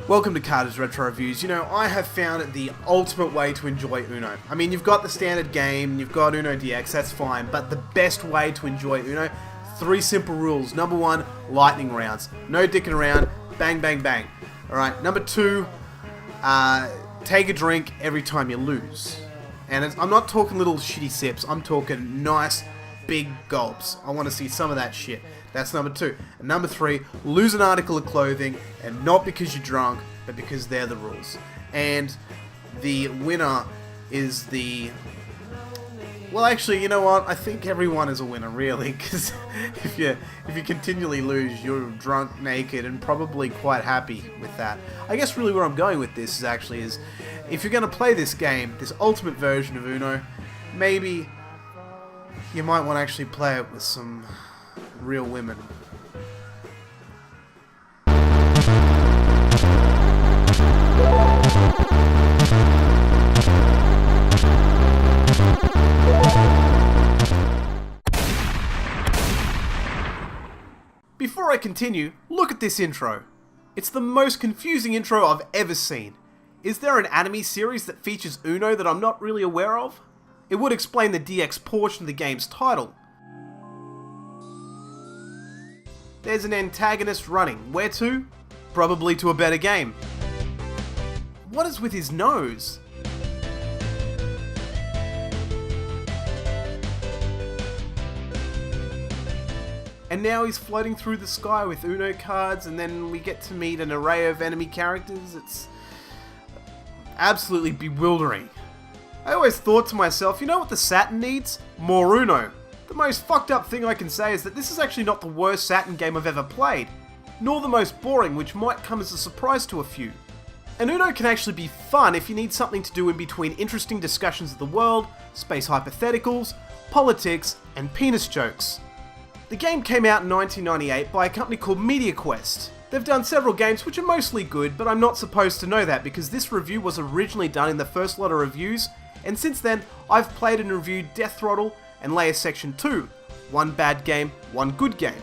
Welcome to Carter's Retro Reviews. You know, I have found the ultimate way to enjoy Uno. I mean, you've got the standard game, you've got Uno DX, that's fine, but the best way to enjoy Uno, 3 simple rules. Number 1, lightning rounds. No dicking around, bang, bang, bang. Alright, number 2, take a drink every time you lose. And I'm not talking little shitty sips, I'm talking nice, big gulps. I want to see some of that shit. That's number 2. And number 3, lose an article of clothing, and not because you're drunk, but because they're the rules. And the winner is the... Well, actually, you know what? I think everyone is a winner, really, because if you continually lose, you're drunk, naked, and probably quite happy with that. I guess really where I'm going with this is if you're going to play this game, this ultimate version of Uno, maybe you might want to actually play it with some real women. Before I continue, look at this intro. It's the most confusing intro I've ever seen. Is there an anime series that features Uno that I'm not really aware of? It would explain the DX portion of the game's title. There's an antagonist running. Where to? Probably to a better game. What is with his nose? And now he's floating through the sky with Uno cards, and then we get to meet an array of enemy characters. It's absolutely bewildering. I always thought to myself, you know what the Saturn needs? More Uno. The most fucked up thing I can say is that this is actually not the worst Saturn game I've ever played, nor the most boring, which might come as a surprise to a few. And Uno can actually be fun if you need something to do in between interesting discussions of the world, space hypotheticals, politics, and penis jokes. The game came out in 1998 by a company called MediaQuest. They've done several games which are mostly good, but I'm not supposed to know that because this review was originally done in the first lot of reviews, and since then I've played and reviewed Death Throttle and Layer Section 2, one bad game, one good game.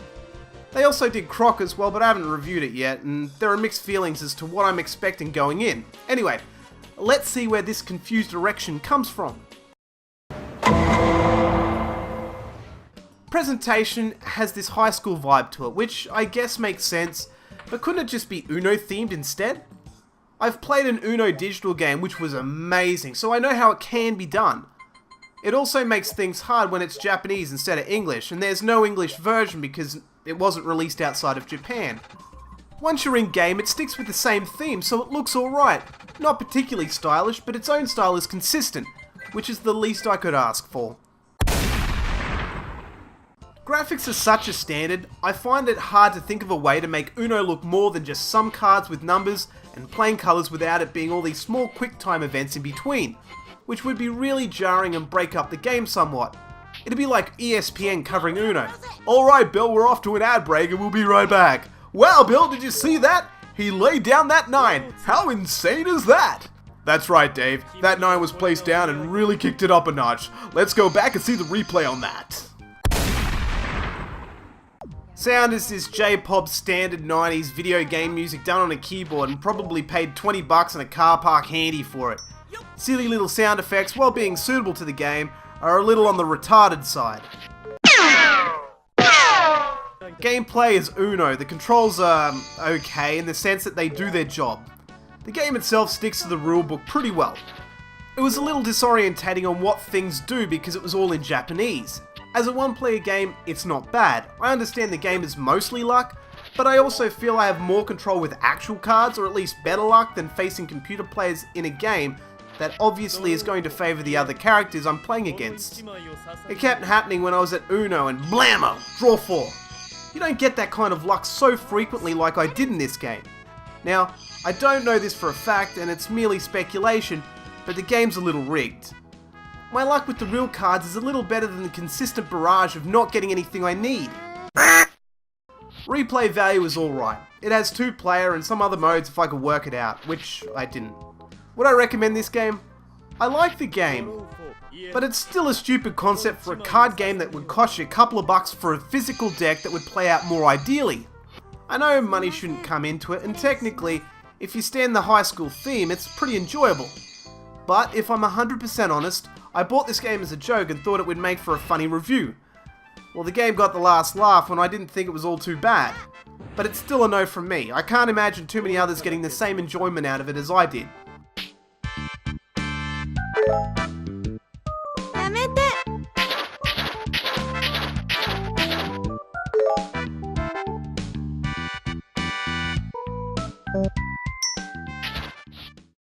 They also did Croc as well, but I haven't reviewed it yet, and there are mixed feelings as to what I'm expecting going in. Anyway, let's see where this confused erection comes from. Presentation has this high school vibe to it, which I guess makes sense, but couldn't it just be Uno themed instead? I've played an Uno digital game which was amazing, so I know how it can be done. It also makes things hard when it's Japanese instead of English, and there's no English version because it wasn't released outside of Japan. Once you're in game, it sticks with the same theme, so it looks alright. Not particularly stylish, but its own style is consistent, which is the least I could ask for. Graphics are such a standard, I find it hard to think of a way to make Uno look more than just some cards with numbers and plain colours without it being all these small quick time events in between, which would be really jarring and break up the game somewhat. It'd be like ESPN covering Uno. Alright Bill, we're off to an ad break and we'll be right back. Wow Bill, did you see that? He laid down that 9. How insane is that? That's right Dave, that 9 was placed down and really kicked it up a notch. Let's go back and see the replay on that. Sound is this J-pop standard 90s video game music done on a keyboard and probably paid $20 in a car park handy for it. Silly little sound effects, while being suitable to the game, are a little on the retarded side. Gameplay is Uno. The controls are okay in the sense that they do their job. The game itself sticks to the rulebook pretty well. It was a little disorientating on what things do because it was all in Japanese. As a one-player game, it's not bad. I understand the game is mostly luck, but I also feel I have more control with actual cards, or at least better luck, than facing computer players in a game that obviously is going to favour the other characters I'm playing against. It kept happening when I was at Uno and blammo, draw 4. You don't get that kind of luck so frequently like I did in this game. Now, I don't know this for a fact and it's merely speculation, but the game's a little rigged. My luck with the real cards is a little better than the consistent barrage of not getting anything I need. Replay value is alright. It has 2-player and some other modes if I could work it out, which I didn't. Would I recommend this game? I like the game, but it's still a stupid concept for a card game that would cost you a couple of bucks for a physical deck that would play out more ideally. I know money shouldn't come into it, and technically, If you stand the high school theme, it's pretty enjoyable. But if I'm 100% honest, I bought this game as a joke and thought it would make for a funny review. Well, the game got the last laugh when I didn't think it was all too bad. But it's still a no from me. I can't imagine too many others getting the same enjoyment out of it as I did.